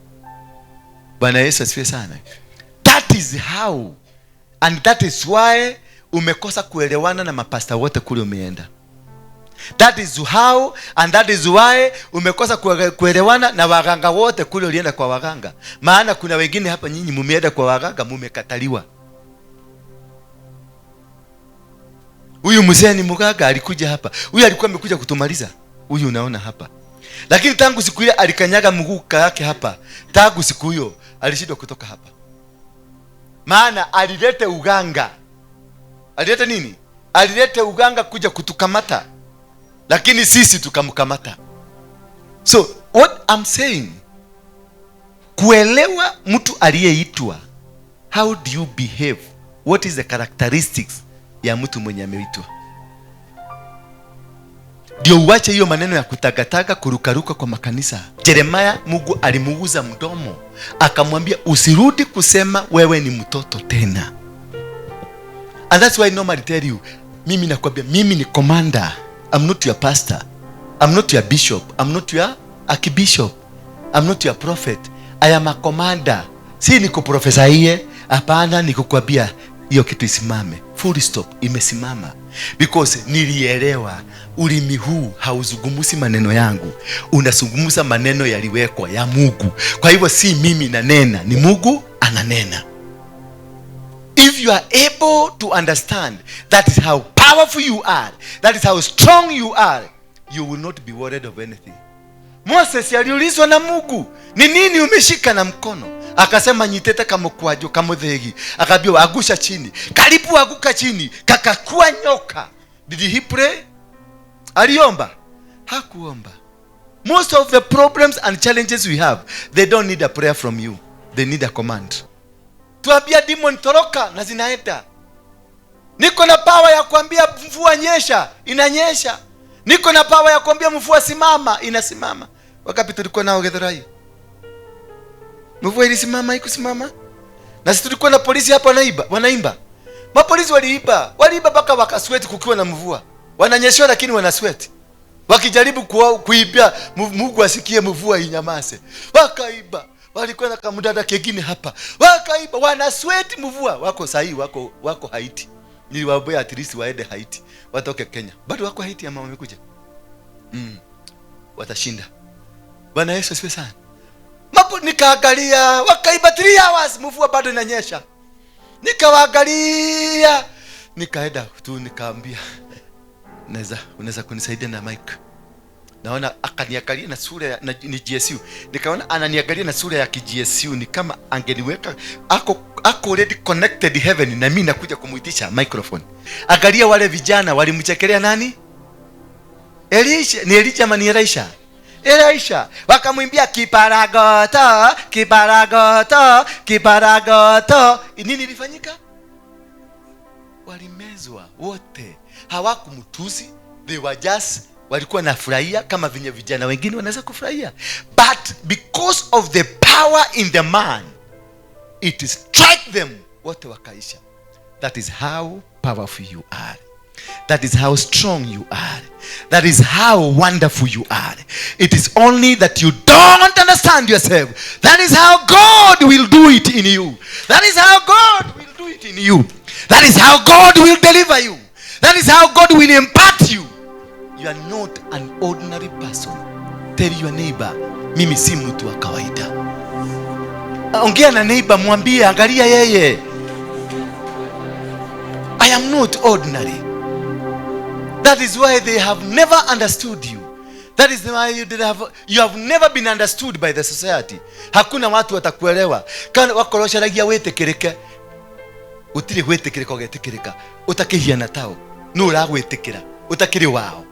Bwana Yesu asifiwe sana. That is how, and that is why umekosa kuelewana na mapasta wote kule umeenda. That is how, and that is why umekosa kuelewana na waganga wote kule ulienda kwa waganga. Maana kuna wengine hapa nyinyi mumeenda kwa waganga mumekataliwa. Huyu mzee ni mganga, alikuja hapa. Huyu alikuwa amekuja kutumaliza. Huyu unaona hapa. Lakini tangu siku ile alikanyaga mguu yake hapa, tangu siku hiyo alishindwa kutoka hapa. Maana alilete uganga. Alilete nini? Alilete uganga kuja kutukamata, lakini sisi tukamkamata. So what I'm saying, kuelewa mtu aliyeitwa, how do you behave, what is the characteristics ya mtu mwenye ameitwa, ndio uache hiyo maneno ya kutagataga, kurukaruka kwa makanisa. Jeremiah, Mungu alimuuza mdomo, akamwambia usirudi kusema wewe ni mtoto tena. And that's why I normally tell you, mimi nakwambia, mimi ni commander. I'm not your pastor, I'm not your bishop, I'm not your archbishop, I'm not your prophet. I am a commander. Si niko profesa hiye, hapana, nikukwambia hiyo kitu isimame, full stop, imesimama. Because nilielewa ulimi huu hauzungumzi maneno yangu, unazungumza maneno yaliwekwa ya Mungu. Kwa hivyo si mimi nanena, ni Mungu ananena. If you are able to understand that is how powerful you are, that is how strong you are, you will not be worried of anything. Moses aliulizwa na Mungu, ni nini umeshika na mkono? Akasema nyitete kama kwajo kama dhegi. Akaambiwa agusha chini. Karibu aguka chini, kakakuwa nyoka. Did he pray? Aliomba? Hakuomba. Most of the problems and challenges we have, they don't need a prayer from you. They need a command. Tuambia demon toroka na zinaenda. Niko na power ya kuambia mvua nyesha, inanyesha. Niko na power ya kuambia mvua simama, inasimama. Wakati tulikuwa nao Githurai, mvua ilisimama, ikusimama. Na sisi tulikuwa na polisi hapa wanaimba. Mapolisi waliiba mpaka wakasweat kukiwa na mvua. Wananyeshwa lakini wanasweat. Wakijaribu kuibia Mungu asikie mvua inyamase. Wakaiba. Walikuwa na kamudada kengine hapa. Wakaiba, wanasweat mvua. Wako sahi, wako Haiti. Niliwaambia at least waende Haiti, watoke Kenya. Bado wako Haiti ama wamekuja? Watashinda. Bwana Yesu asifiwe sana. Nikaangalia, wakaiba 3 hours, mvua bado inanyesha. Nikawaangalia, nikaenda tu nikaambia, unaweza kunisaidia na mic? Naona akaniangalia na sura ni GSU. Nikaona ananiangalia na sura ya GSU, ni kama angeniweka ako already connected heaven, na mimi nakuja kumuitisha microphone. Angalia wale vijana walimchekelea nani? Elisha, ni Elisha ama ni Elisha. Wakamwimbia kiparagoto, kiparagoto, kiparagoto. Nini ilifanyika? Walimezwa wote. Hawakumtusi, they were just, walikuwa nafurahia kama vile vijana wengine wanaweza kufurahia. But because of the power power in the man, it strike them wote wakaisha. That is how powerful you are. That is how strong you are. That is how wonderful you are. It is only that you don't understand yourself. That is how God will do it in you. That is how God will do it in you. That is how God will deliver you. That is how God will impart you. You are not an ordinary person. Tell your neighbor, mimi si mtu wa kawaida. Ongea na neighbor, mwambie, angalia yeye. I am not ordinary. That is why they have never understood you. That is why you have never been understood by the society. Hakuna watu watakuelewa. Kana wakorosharagia wetekereke. Utire wetekereka ugetekereka. Utakihiana tao. Nura wetekera. Utakiri wao.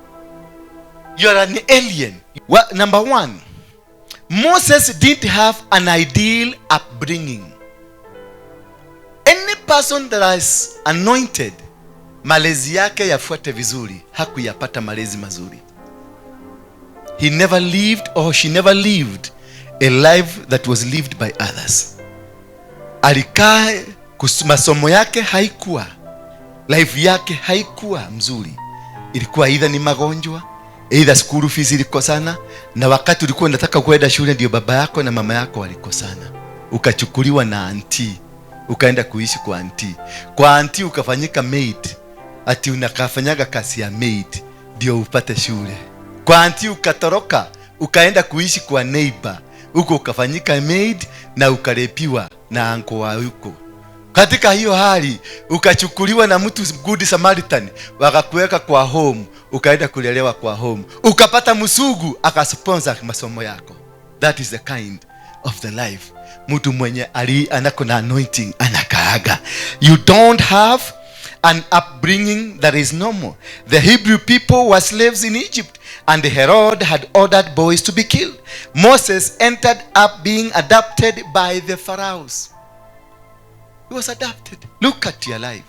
You are an alien. Number one, Moses didn't have an ideal upbringing. Any person that is anointed, malezi yake yafuate vizuri, hakuyapata malezi mazuri. He never lived, or she never lived a life that was lived by others. Alikaa, masomo yake haikuwa, life yake haikuwa mzuri. Ilikuwa either ni magonjwa, either school fees ilikosana, na wakati ulikuwa unataka kwenda shule ndio baba yako na mama yako walikosana. Ukachukuliwa na auntie, ukaenda kuishi kwa auntie. Kwa auntie ukafanyika maid. Ati unakafanyaga kazi ya maid ndio upate shule. Kwa auntie ukatoroka, ukaenda kuishi kwa neighbor. Uko ukafanyika maid na ukarepiwa na anko wa huko. Katika hiyo hali ukachukuliwa na mtu good Samaritan, wakakuweka kwa home, ukaenda kulelewa kwa home. Ukapata msugu akasponsor masomo yako. That is the kind of the life mtu mwenye anako na anointing anakaaga. You don't have an upbringing that is normal. The Hebrew people were slaves in Egypt, and Herod had ordered boys to be killed. Moses ended up being adopted by the pharaohs. He was adopted. Look at your life.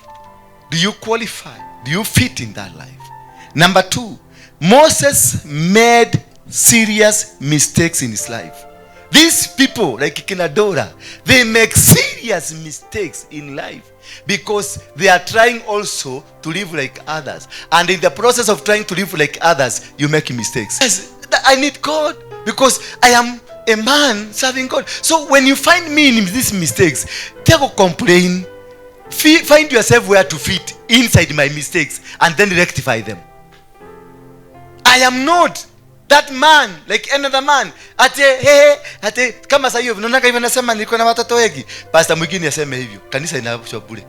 Do you qualify? Do you fit in that life? Number two, Moses made serious mistakes in his life. These people, like Ndura, they make serious mistakes in life because they are trying also to live like others. And in the process of trying to live like others, you make mistakes. Yes, I need God because I am a man serving God. So when you find me in these mistakes, take a complain. Find yourself where to fit inside my mistakes and then rectify them. I am not that man like another man. Ate kama sasa hiyo unaona hivyo nasema niko na watoto wengi. Pastor mwingine aseme hivyo. Kanisa inaabusha bure.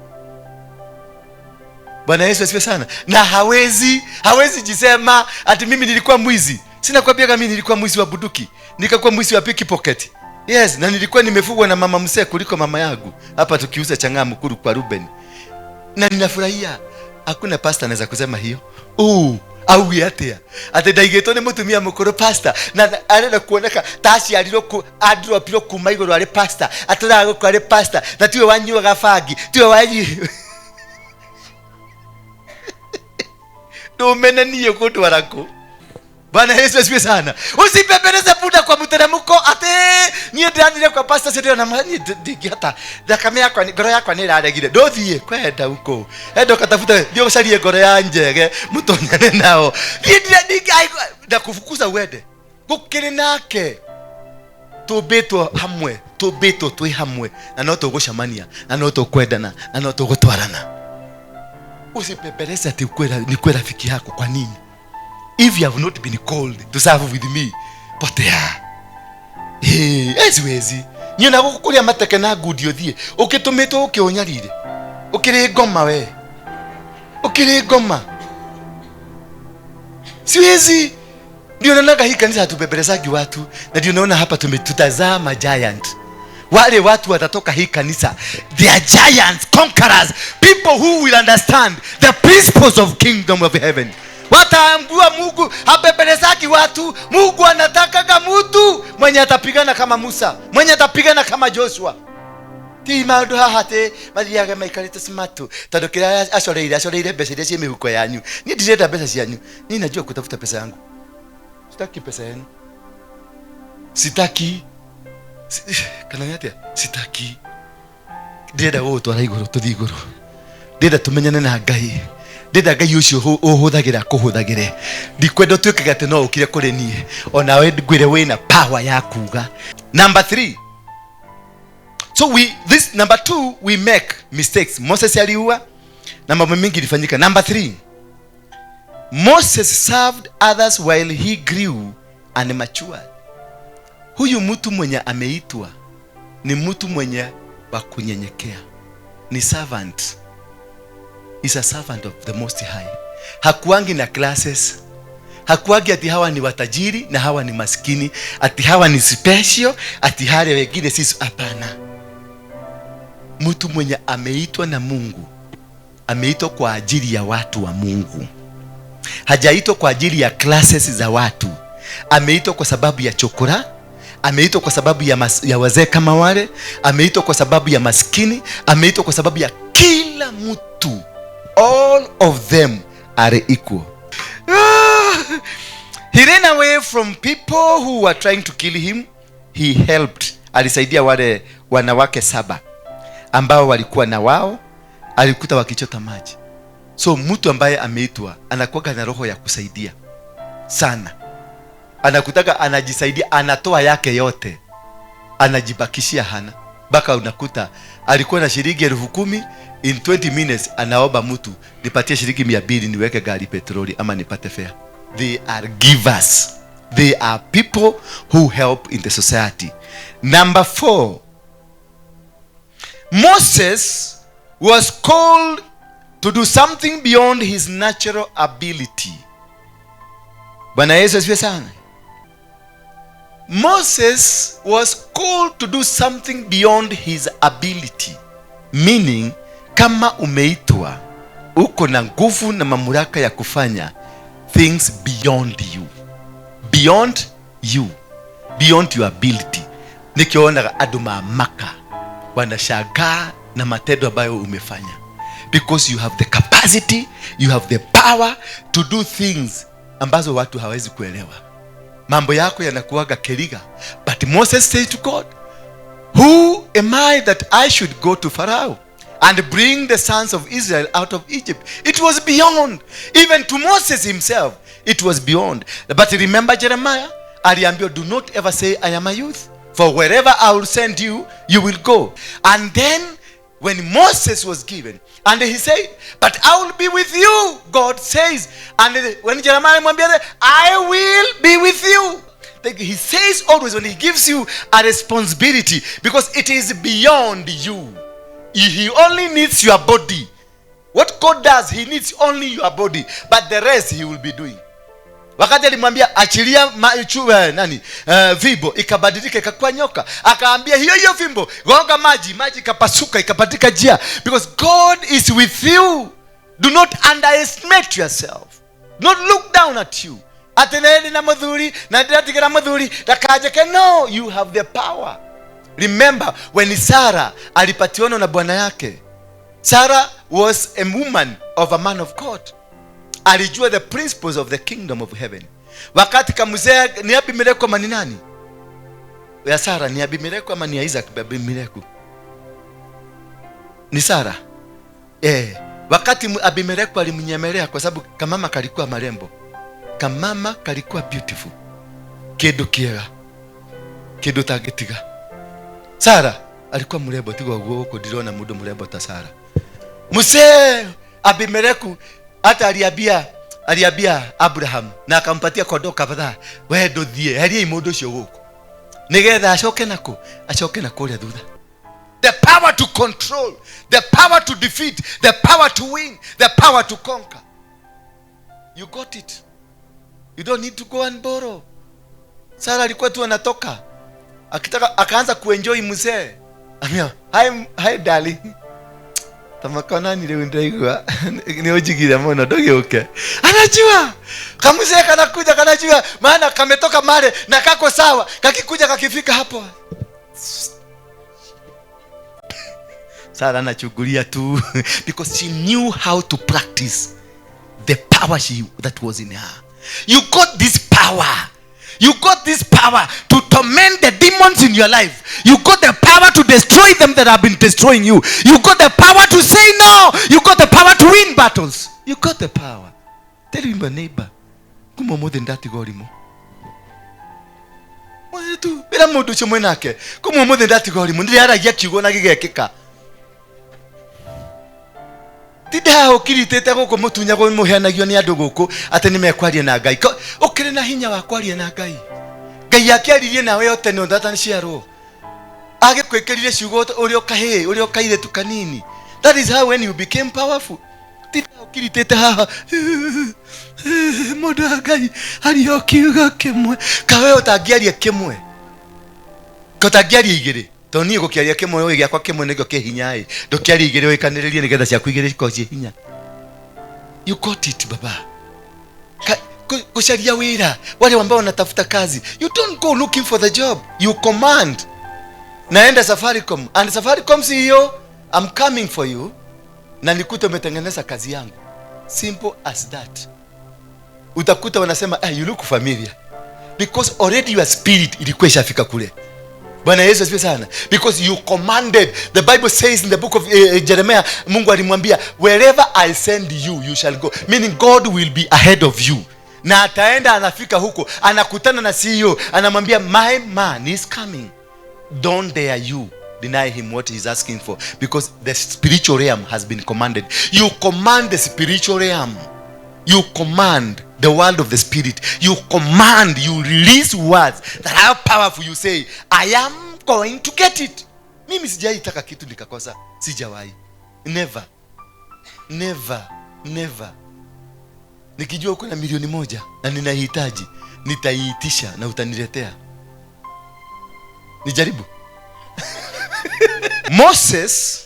Bwana Yesu asifiwe sana. Na hawezi jisema ati mimi nilikuwa mwizi. Sina kwambia kama mimi nilikuwa mwizi wa buduki. Nikakuwa mwizi wa pickpocket. Yes, na nilikuwa nimefugwa na mama msee kuliko mama yangu. Hapa tukiuza changaa mkuru kwa Ruben. Na ninafurahia. Hakuna pastor anaweza kusema hiyo. Au yatea. Ate daigeto ne mutumia mukuru pastor. Na arenda kuoneka tashi aliro ku adro piro kuma igoro ale pastor. Atara ko ale pastor. Na tiwe wanyu gafagi. Tiwe wanyu. Do meneni yokoto warako. Bwana Yesu asifiwe sana. Usipepeleze buda kwa mteremko ate nie ndandire kwa pastor sio na mani digata. Dakame yako ni goro yako ni raregire. Dothie kwenda huko. Endo katafuta ndio usalie goro ya njege mutonyane nao. Ndio kufukuza wede. Gukiri nake. Tubeto twi hamwe. Na no tugushamania, na no tukwendana, na no tugutwarana. Usipepeleze ati ni kwenda rafiki yako kwa nini? If you have not been called to serve with me, potea. Eziwezi. Nyina gukukuria mateke na gudio thie. Ukitumeto ukionyarire. Ukiri ngoma we. Ukiri ngoma. Siwezi. Ndio naona hii kanisa tubebelezaji watu na ndio naona hapa tumetutazama giant. Wale watu watatoka hii kanisa, they are giants, conquerors, people who will understand the principles of kingdom of heaven. Wataambua Mungu habebelezaki watu. Mungu anataka mtu mwenye atapigana kama Musa, mwenye atapigana kama Joshua. Ti maundu hahate mathiaga maikarite smart. Tandukira acoreire mbeca iria cie mihuko yanyu. Ni ndirenda mbeca cianyu. Ni najua kutafuta pesa yangu. Sitaki pesa yenu. Sitaki. kana yatia sitaki ndenda gutwara iguru tuthi iguru ndenda tumenyane na Ngai ndenda Ngai ucio uhuthagira kuhuthagire ndikwenda tuike gate no ukire kuri nie ona we ngwire wina power ya kuga. Number 3, so number 2 we make mistakes. Moses aliua na mambo mengi ilifanyika. Number 3, Moses served others while he grew and matured. Huyu mtu mwenye ameitwa ni mtu mwenye wa kunyenyekea, ni servant. Is a servant of the Most High. Hakuangi na classes, hakuangi ati hawa ni watajiri na hawa ni maskini, ati hawa ni special, ati hale wengine sisi. Hapana. Mtu mwenye ameitwa na Mungu, ameitwa kwa ajili ya watu wa Mungu. Hajaitwa kwa ajili ya classes za watu. Ameitwa kwa sababu ya chokora, ameitwa kwa sababu ya wazee kama wale, ameitwa kwa sababu ya maskini, ameitwa kwa sababu ya kila mtu. All of them are equal. He ran away from people who were trying to kill him. He helped. Alisaidia wale wanawake 7 ambao walikuwa na wao, alikuta wakichota maji. So mtu ambaye ameitwa anakuwa na roho ya kusaidia sana. Anakutaka anajisaidia, anatoa yake yote, anajibakishia hana. Baka unakuta alikuwa na shilingi 10,000, in 20 minutes anaomba mtu nipatie shilingi 200 niweke gari petroli ama nipate fare. They are givers. They are people who help in the society. Number 4, Moses was called to do something beyond his natural ability. Bwana Yesu asifiwe sana. Moses was called to do something beyond his ability. Meaning, kama umeitwa, uko na nguvu na mamlaka ya kufanya things beyond you. Beyond you. Beyond your ability. Nikiona adu mamaka wanashangaa na matendo ambayo umefanya. Because you have the capacity, you have the power to do things ambazo watu hawezi kuelewa. Mambo yako yanakuaga keriga. But Moses said to God, who am I that I should go to Pharaoh and bring the sons of Israel out of Egypt? It was beyond. Even to Moses himself, it was beyond. But remember Jeremiah, aliambiwa, do not ever say I am a youth. For wherever I will send you, you will go. And then when Moses was given, and he said, but I will be with you, God says. And when Jeremiah said, I will be with you. He says always when he gives you a responsibility, because it is beyond you. He only needs your body. What God does, he needs only your body, but the rest he will be doing. Wakati alimwambia achilia fimbo ikabadilika ikakuwa nyoka, akaambia hiyo fimbo gonga maji ikapasuka ikapatika njia. Because God is with you. Do not underestimate yourself. Not look down at you. Ateneni na madhuri na ndatigira madhuri takajeke. No, you have the power. Remember when Sarah alipatiwa na bwana yake. Sarah was a woman of a man of God. Alijua the principles of the kingdom of heaven. Wakati kamuzea ni Abimeleki ama ni nani? Ya Sarah ni Abimeleki ama ni Isaac? Abimeleki. Ni Sarah. Wakati Abimeleki alimnyemelea kwa sababu kamama kalikuwa marembo. Kamama kalikuwa beautiful. Kedo kiega. Kedo tagetiga. Sarah alikuwa mrembo tigo guko ndirona mundu mrembo ta Sarah. Muse Abimeleki hata aliambia Abraham na akampatia kondoo kadhaa, wewe ndothie heri mundu ucio guku nigetha acoke nako ria thutha. The power to control, the power to defeat, the power to win, the power to conquer. You got it. You don't need to go and borrow. Sarah alikuwa tu anatoka akitaka akaanza kuenjoy mzee. Amia, hi darling. Tamakana ni leo ndaigwa ni ojigira mwana doge. Anajua kamuzee kanakuja kanajua maana kametoka male na kako sawa, kakikuja kakifika hapo. Sara anachugulia tu because she knew how to practice the power that was in her. You got this power. You got this power to torment the demons in your life. You got the power to destroy them that have been destroying you. You got the power to say no. You got the power to win battles. You got the power. Tell your neighbor, come on more than that gorimo. Why do? Bela modu chomwenake. Come on more than that gorimo. Ndi ara yakigo na gigekeka. Tida okiritete goko mutunya go muheanagio ni andu guku ate ni mekwaria na Ngai. Okire na hinya wa kwaria na Ngai. Ngai yake aririe nawe yote no ndata ciaro. Age kwekerire ciugo uri okahe, uri okaire tu kanini. That is how when you became powerful. Tida okiritete haha. Moda Ngai ari okiuga kimwe. Kawe otangiaria kimwe. Kotangiaria igiri. Toni gukiaria kimwe we giakwa kimwe nikyo kihinyai ndukiaria igiri wikaniririe nigetha ciaku igiri cikocie hinya. You got it baba. Kusharia wira wale ambao wanatafuta kazi, you don't go looking for the job, you command. Naenda Safaricom and Safaricom CEO, I'm coming for you na nikute umetengeneza kazi yangu. Simple as that. Utakuta wanasema you look familiar because already your spirit ilikuwa ishafika kule. Bwana Yesu asifiwe sana. Because you commanded. The Bible says in the book of Jeremiah, Mungu alimwambia, wherever I send you, you shall go. Meaning God will be ahead of you. Na ataenda anafika huko, anakutana na CEO, anamwambia, my man is coming. Don't dare you deny him what he's asking for. Because the spiritual realm has been commanded. You command the spiritual realm. You command the world of the spirit. You command, you release words that are powerful. You say, I am going to get it. Mimi sijaitaka kitu nikakosa. Sijawahi. Never. Never. Never. Nikijua uko na milioni 1 na ninahitaji, nitaiitisha na utaniletea. Nijaribu. Moses'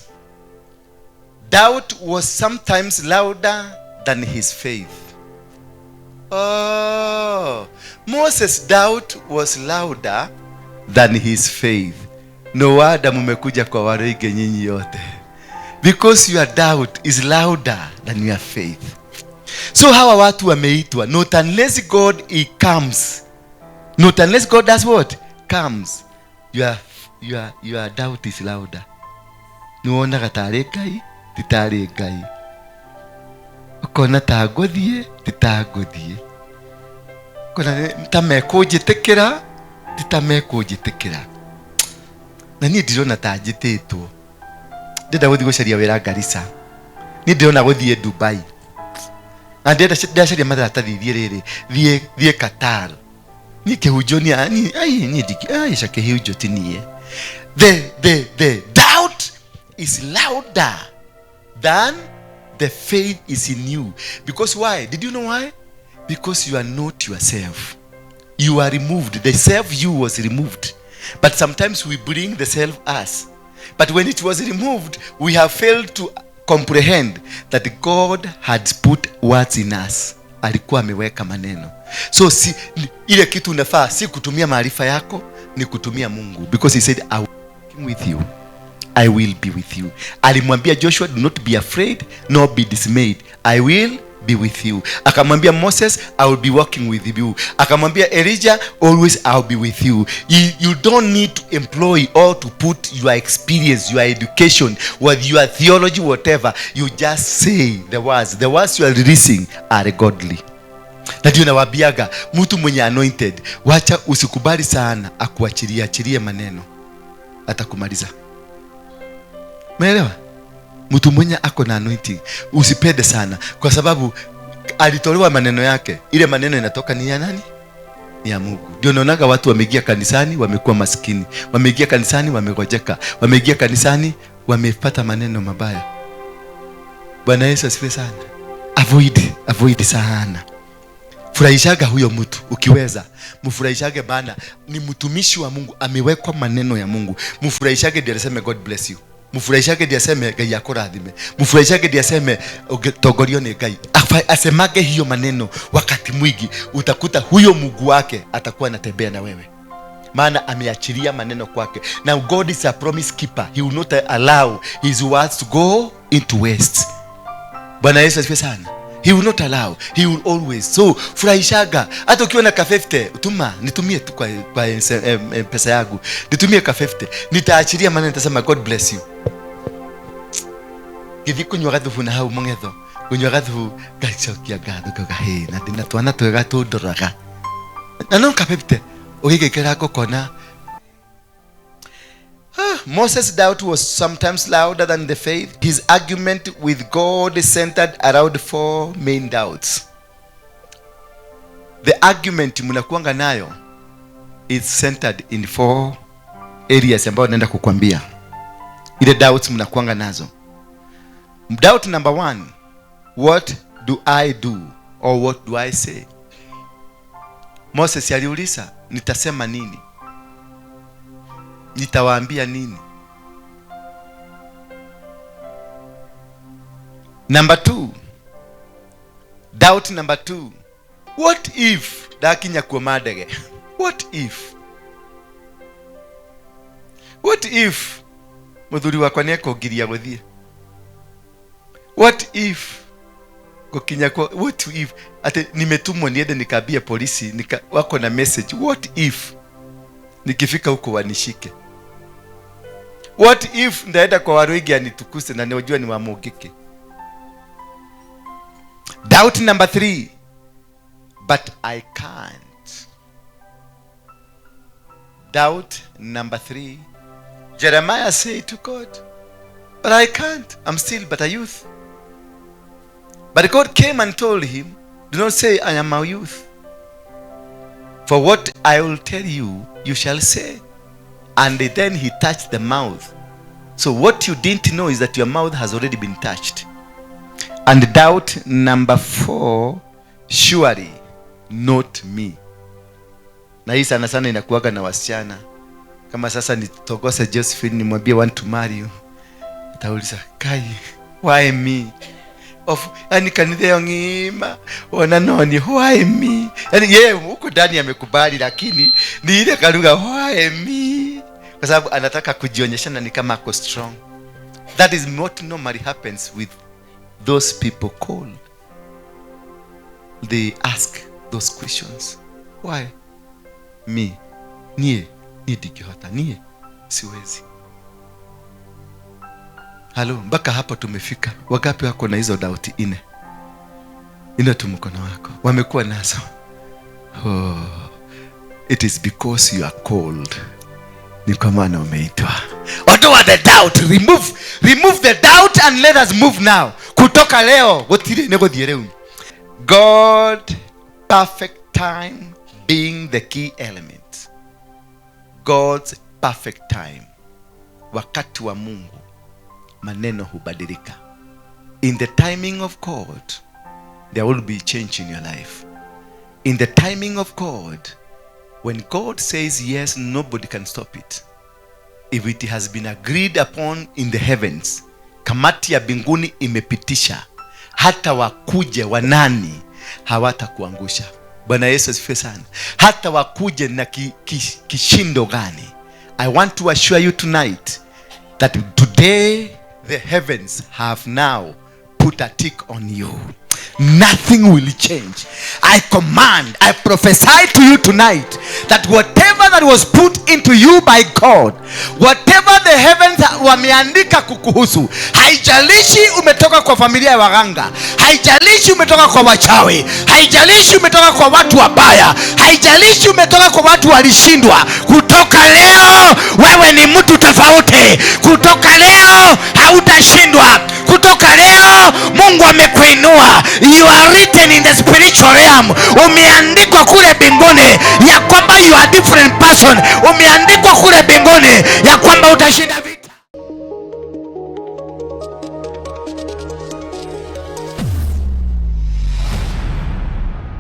doubt was sometimes louder than his faith. Oh, Moses' doubt was louder than his faith. No wonder mumekuja kwa Waruinge nyinyi yote. Because your doubt is louder than your faith. So hawa watu wameitwa, not unless God he comes. Not unless God does what? Comes. Your doubt is louder. Nuona gatare Ngai, titare Ngai. Kona tagothie, titagothie. Kona tamekujitikira, titamekujitikira. Na ni ndirona tajitetwo. Ndenda guthi gucaria wira Garissa. Ni ndirona guthie Dubai. Na ndenda ndacaria maratathi thie Qatar. Ni kihunjoni ni ndiki shake hiunjo tinie. The doubt is louder than the faith is in you. Because why? Did you know why? Because you are not yourself. You are removed. The self you was removed. But sometimes we bring the self us. But when it was removed, we have failed to comprehend that God had put words in us. Alikuwa ameweka maneno. So si ile kitu unafaa si kutumia maarifa yako, ni kutumia Mungu. Because he said, I will be with you. I will be with you. Alimwambia Joshua, do not be afraid, nor be dismayed. I will be with you. Akamwambia Moses, I will be walking with you. Akamwambia Elijah, always I'll be with you. You don't need to employ or to put your experience, your education, with your theology, whatever. You just say the words. The words you are releasing are godly. Na ndio nawaambiaga mtu mwenye anointed, wacha usikubali sana akuachilie maneno, atakumaliza. Umeelewa? Mtu mwenye ako na anointing usipende sana, kwa sababu alitolewa maneno yake. Ile maneno inatoka ni ya nani? Ni ya Mungu. Ndio naonaga watu wameingia kanisani wamekuwa maskini, wameingia kanisani wamegojeka, wameingia kanisani wamepata maneno mabaya. Bwana Yesu asifiwe sana. Avoid sana. Furahishaga huyo mtu ukiweza. Mfurahishage bana, ni mtumishi wa Mungu, amewekwa maneno ya Mungu. Mfurahishage ndiye aseme God bless you. Mfurahishage ndiye aseme Ngai akurathime. Mfurahishage ndiye aseme togorio ni Ngai. Asemage hiyo maneno wakati mwingi, utakuta huyo Mungu wake atakuwa anatembea na wewe. Maana ameachilia maneno kwake. Now God is a promise keeper. He will not allow his words to go into waste. Bwana Yesu asifiwe sana. He will not allow. He will always. So furahishaga. Hata ukiwa na ka 50, utuma, nitumie tu kwa M-pesa yangu. Nitumie ka 50. Nitaachilia maana nitasema God bless you. Githi kunywa gathubu na hau mongetho. Kunywa gathubu gacokia gathu kagahe na ndina twana twega tundoraga. Na no ka 50. Ugigekera kokona. Moses' doubt was sometimes louder than the faith. His argument with God centered around 4 main doubts. The argument mnakuanga nayo is centered in 4 areas ambayo naenda kukwambia. Ile doubts mnakuanga nazo. Doubt number 1, what do I do or what do I say? Moses aliuliza, nitasema nini? Nitawaambia nini? Number 2, doubt number 2, what if dakinya kumadege? What if? What if muthuri wakwa neko ngiria guthie? What if gokinya kwa, what if ate nimetumwa niende nikabia polisi wako na message, what if nikifika huko wanishike? What if ndaenda kwa Waruinge anitukuse na niojua ni wamugike? Doubt number 3, but I can't. Doubt number 3, Jeremiah said to God, but I can't. I'm still but a youth. But God came and told him, do not say I am a youth. For what I will tell you, you shall say. And then he touched the mouth. So what you didn't know is that your mouth has already been touched. And doubt number 4, surely not me. Na hii sana sana inakuwaga na wasichana. Kama sasa nitogose Josephine nimwambie want to marry you. Atauliza, Kai, why me? Yani kanithe yongima ona noni, why me? Yani yeye huko ndani amekubali, lakini ni ile kaluga why me, kwa sababu anataka kujionyeshana ni kama ako strong. That is what normally happens with those people called. They ask those questions. Why me? Nie dikihota, nie siwezi. Halo, mpaka hapo tumefika. Wagapi wako na hizo doubt 4? Ina tu mkono wako. Wamekuwa nazo. Oh, it is because you are called. Ni kwa maana umeitwa. Ondoa the doubt, remove the doubt and let us move now. Kutoka leo gotire nego thiereu. God perfect time being the key element. God's perfect time. Wakati wa Mungu maneno hubadilika. In the timing of God, there will be change in your life. In the timing of God, when God says yes, nobody can stop it. If it has been agreed upon in the heavens, kamati ya mbinguni imepitisha, hata wakuje wanani hawata kuangusha. Bwana Yesu asifiwe sana. Hata wakuje na kishindo gani. I want to assure you tonight that today the heavens have now put a tick on you. Nothing will change. I command, I prophesy to you tonight that whatever that was put into you by God, whatever the heavens wameandika kukuhusu, haijalishi umetoka kwa familia ya waganga, haijalishi umetoka kwa wachawi, haijalishi umetoka kwa watu wabaya, haijalishi umetoka kwa watu walishindwa, kutoka leo wewe ni mtu tofauti. Kutoka leo hautashindwa. Kutoka leo Mungu amekuinua. You are written in the spiritual realm. Umeandikwa kule mbinguni ya kwamba you are different person. Umeandikwa kule mbinguni ya kwamba utashinda.